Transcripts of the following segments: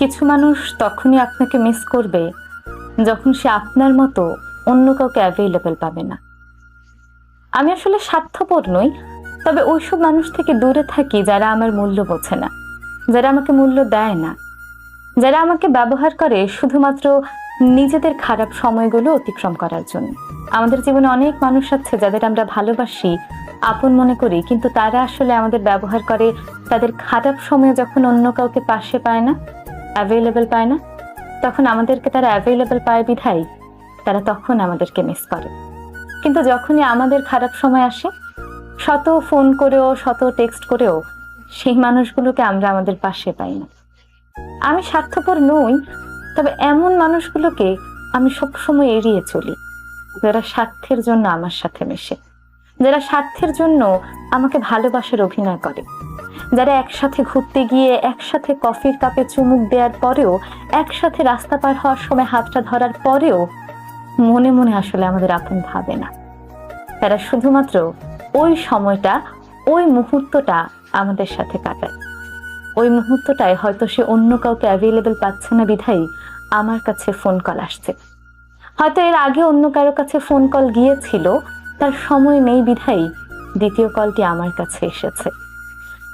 কিছু মানুষ তখনই আপনাকে মিস করবে যখন সে আপনার মতো অন্য কাউকে অ্যাভেলেবল পাবে না। আমি আসলে স্বার্থপর নই, তবে ওইসব মানুষ থেকে দূরে থাকি যারা আমার মূল্য বোঝে না, যারা আমাকে মূল্য দেয় না, যারা আমাকে ব্যবহার করে শুধুমাত্র নিজেদের খারাপ সময়গুলো অতিক্রম করার জন্য। আমাদের জীবনে অনেক মানুষ আছে যাদের আমরা ভালোবাসি, আপন মনে করি, কিন্তু তারা আসলে আমাদের ব্যবহার করে তাদের খারাপ সময়ে যখন অন্য কাউকে পাশে পায় না, অ্যাভেলেবল পায় না, তখন আমাদেরকে তারা অ্যাভেলেবল পায় বিধায় তারা তখন আমাদেরকে মিস করে। কিন্তু যখনই আমাদের খারাপ সময় আসে, শত ফোন করেও শত টেক্সট করেও সেই মানুষগুলোকে আমরা আমাদের পাশে পাই না। আমি স্বার্থপর নই, তবে এমন মানুষগুলোকে আমি সবসময় এড়িয়ে চলি যারা স্বার্থের জন্য আমার সাথে মেশে, যারা স্বার্থের জন্য আমাকে ভালোবাসার অভিনয় করে, যারা একসাথে ঘুরতে গিয়ে একসাথে কফির কাপে চুমুক দেওয়ার পরেও, একসাথে রাস্তা পার হওয়ার সময় হাতটা ধরার পরেও মনে মনে আসলে আমাদের আপন ভাবে না। তারা শুধুমাত্র ওই সময়টা, ওই মুহূর্তটা আমাদের সাথে কাটায়। ওই মুহূর্তটায় হয়তো সে অন্য কাউকে অ্যাভেলেবল পাচ্ছে না বিধায় আমার কাছে ফোন কল আসছে, হয়তো এর আগে অন্য কারো কাছে ফোন কল গিয়েছিল, তার সময় নেই বিধায় দ্বিতীয় কলটি আমার কাছে এসেছে।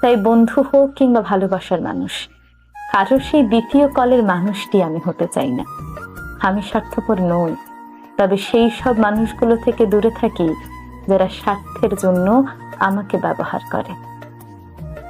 তাই বন্ধু হোক কিংবা ভালোবাসার মানুষ, কারো সেই দ্বিতীয় কলের মানুষটি আমি হতে চাই না। আমি স্বার্থপর নই, তবে সেই সব মানুষগুলো থেকে দূরে থাকি যারা স্বার্থের জন্য আমাকে ব্যবহার করে।